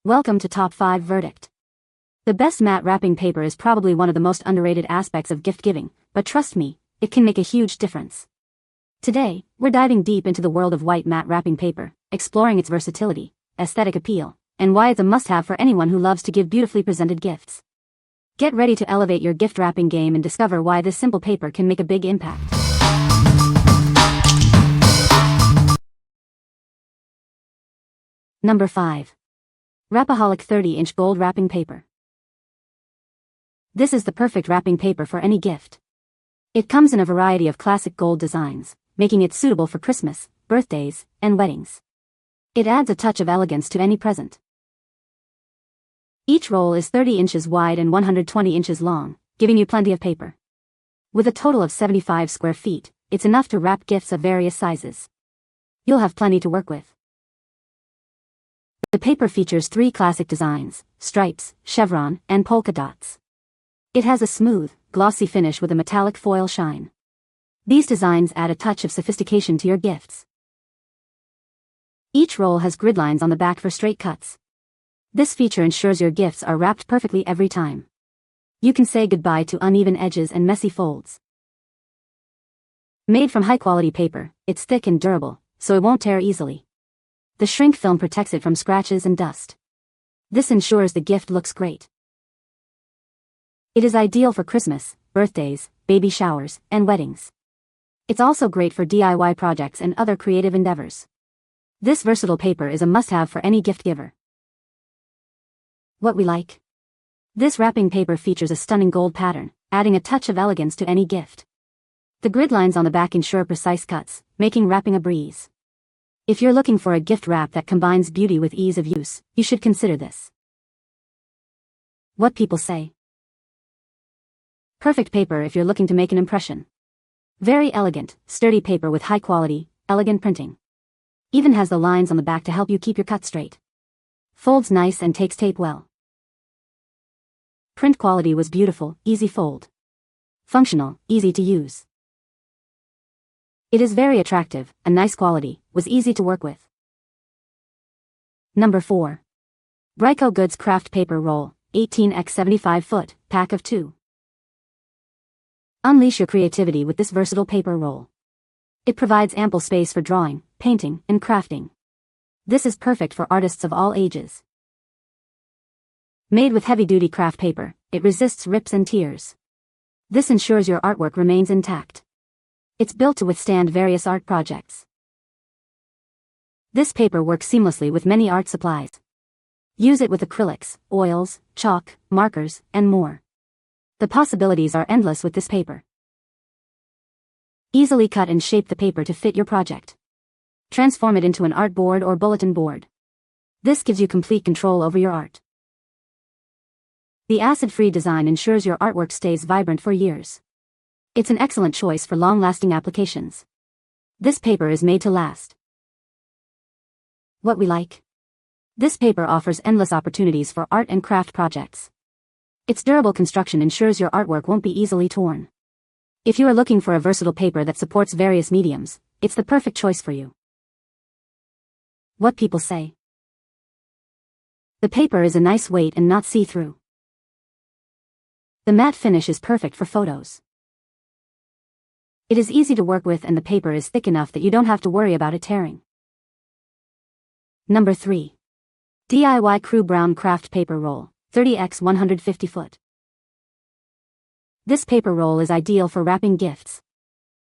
Welcome to Top 5 Verdict. The best matte wrapping paper is probably one of the most underrated aspects of gift giving, but trust me, it can make a huge difference. Today, we're diving deep into the world of white matte wrapping paper, exploring its versatility, aesthetic appeal, and why it's a must-have for anyone who loves to give beautifully presented gifts. Get ready to elevate your gift wrapping game and discover why this simple paper can make a big impact. Number 5. WRAPAHOLIC 30-inch gold wrapping paper. This is the perfect wrapping paper for any gift. It comes in a variety of classic gold designs, making it suitable for Christmas, birthdays, and weddings. It adds a touch of elegance to any present. Each roll is 30 inches wide and 120 inches long, giving you plenty of paper. With a total of 75 square feet, it's enough to wrap gifts of various sizes. You'll have plenty to work with. The paper features 3 classic designs: stripes, chevron, and polka dots. It has a smooth, glossy finish with a metallic foil shine. These designs add a touch of sophistication to your gifts. Each roll has grid lines on the back for straight cuts. This feature ensures your gifts are wrapped perfectly every time. You can say goodbye to uneven edges and messy folds. Made from high-quality paper, it's thick and durable, so it won't tear easily. The shrink film protects it from scratches and dust. This ensures the gift looks great. It is ideal for Christmas, birthdays, baby showers, and weddings. It's also great for DIY projects and other creative endeavors. This versatile paper is a must-have for any gift giver. What we like? This wrapping paper features a stunning gold pattern, adding a touch of elegance to any gift. The grid lines on the back ensure precise cuts, making wrapping a breeze. If you're looking for a gift wrap that combines beauty with ease of use, you should consider this. What people say. Perfect paper if you're looking to make an impression. Very elegant, sturdy paper with high quality, elegant printing. Even has the lines on the back to help you keep your cut straight. Folds nice and takes tape well. Print quality was beautiful, easy fold. Functional, easy to use. It is very attractive, a nice quality, was easy to work with. Number 4. Bryco Goods Kraft Paper Roll, 18x 75 foot, pack of 2. Unleash your creativity with this versatile paper roll. It provides ample space for drawing, painting, and crafting. This is perfect for artists of all ages. Made with heavy-duty craft paper, it resists rips and tears. This ensures your artwork remains intact. It's built to withstand various art projects. This paper works seamlessly with many art supplies. Use it with acrylics, oils, chalk, markers, and more. The possibilities are endless with this paper. Easily cut and shape the paper to fit your project. Transform it into an art board or bulletin board. This gives you complete control over your art. The acid-free design ensures your artwork stays vibrant for years. It's an excellent choice for long-lasting applications. This paper is made to last. What we like? This paper offers endless opportunities for art and craft projects. Its durable construction ensures your artwork won't be easily torn. If you are looking for a versatile paper that supports various mediums, it's the perfect choice for you. What people say. The paper is a nice weight and not see-through. The matte finish is perfect for photos. It is easy to work with and the paper is thick enough that you don't have to worry about it tearing. Number 3. DIY Crew Brown Craft Paper Roll, 30x 150 foot. This paper roll is ideal for wrapping gifts.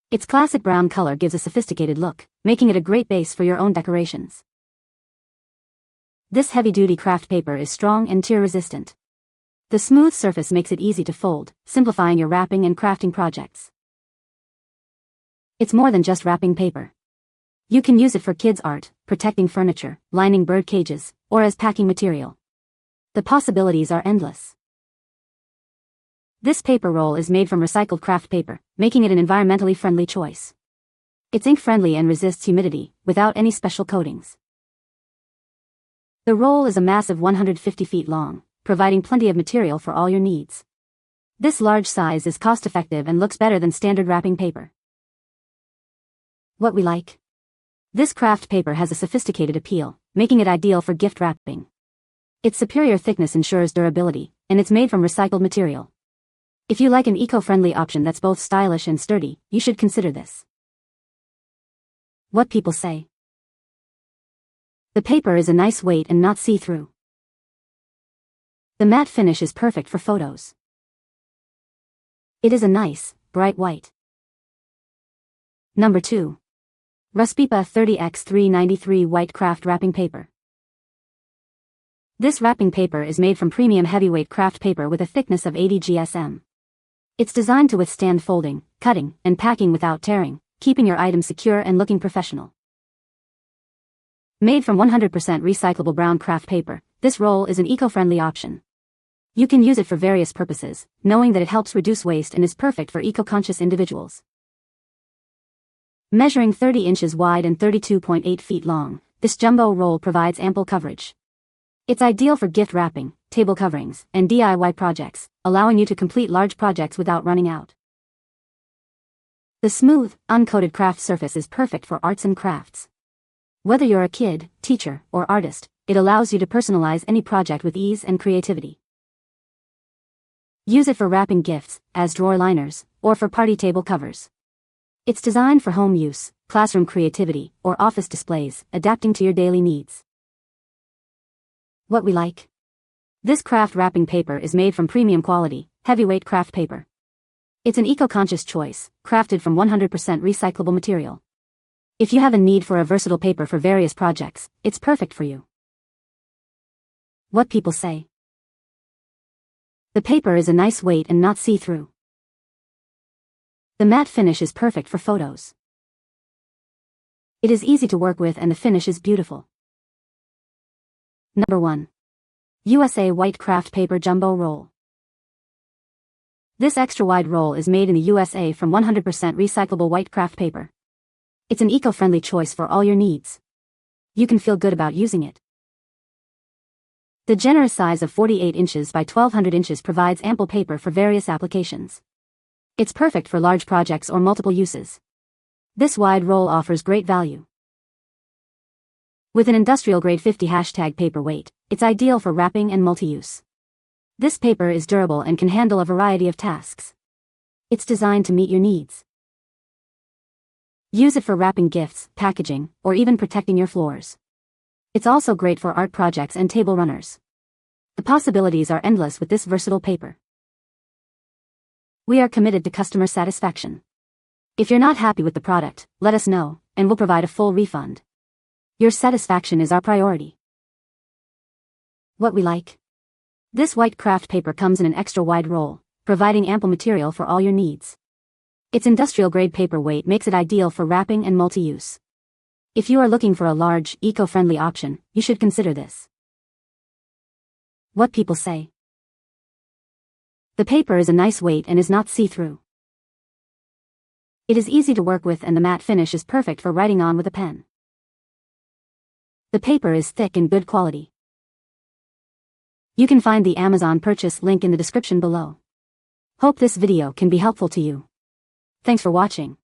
Its classic brown color gives a sophisticated look, making it a great base for your own decorations. This heavy-duty craft paper is strong and tear-resistant. The smooth surface makes it easy to fold, simplifying your wrapping and crafting projects. It's more than just wrapping paper. You can use it for kids' art, protecting furniture, lining bird cages, or as packing material. The possibilities are endless. This paper roll is made from recycled craft paper, making it an environmentally friendly choice. It's ink-friendly and resists humidity, without any special coatings. The roll is a massive 150 feet long, providing plenty of material for all your needs. This large size is cost-effective and looks better than standard wrapping paper. What we like? This craft paper has a sophisticated appeal, making it ideal for gift wrapping. Its superior thickness ensures durability, and it's made from recycled material. If you like an eco-friendly option that's both stylish and sturdy, you should consider this. What people say. The paper is a nice weight and not see-through. The matte finish is perfect for photos. It is a nice, bright white. Number 2. RUSPEPA 30x393 White Kraft Wrapping Paper. This wrapping paper is made from premium heavyweight Kraft paper with a thickness of 80 GSM. It's designed to withstand folding, cutting, and packing without tearing, keeping your items secure and looking professional. Made from 100% recyclable brown Kraft paper, this roll is an eco-friendly option. You can use it for various purposes, knowing that it helps reduce waste and is perfect for eco-conscious individuals. Measuring 30 inches wide and 32.8 feet long, this jumbo roll provides ample coverage. It's ideal for gift wrapping, table coverings, and DIY projects, allowing you to complete large projects without running out. The smooth, uncoated Kraft surface is perfect for arts and crafts. Whether you're a kid, teacher, or artist, it allows you to personalize any project with ease and creativity. Use it for wrapping gifts, as drawer liners, or for party table covers. It's designed for home use, classroom creativity, or office displays, adapting to your daily needs. What we like. This Kraft wrapping paper is made from premium quality, heavyweight Kraft paper. It's an eco-conscious choice, crafted from 100% recyclable material. If you have a need for a versatile paper for various projects, it's perfect for you. What people say. The paper is a nice weight and not see-through. The matte finish is perfect for photos. It is easy to work with and the finish is beautiful. Number 1. USA White Kraft Paper Jumbo Roll. This extra-wide roll is made in the USA from 100% recyclable white Kraft paper. It's an eco-friendly choice for all your needs. You can feel good about using it. The generous size of 48 inches by 1200 inches provides ample paper for various applications. It's perfect for large projects or multiple uses. This wide roll offers great value. With an industrial-grade 50 paper weight, it's ideal for wrapping and multi-use. This paper is durable and can handle a variety of tasks. It's designed to meet your needs. Use it for wrapping gifts, packaging, or even protecting your floors. It's also great for art projects and table runners. The possibilities are endless with this versatile paper. We are committed to customer satisfaction. If you're not happy with the product, let us know, and we'll provide a full refund. Your satisfaction is our priority. What we like. This white Kraft paper comes in an extra wide roll, providing ample material for all your needs. Its industrial-grade paper weight makes it ideal for wrapping and multi-use. If you are looking for a large, eco-friendly option, you should consider this. What people say. The paper is a nice weight and is not see-through. It is easy to work with and the matte finish is perfect for writing on with a pen. The paper is thick and good quality. You can find the Amazon purchase link in the description below. Hope this video can be helpful to you. Thanks for watching.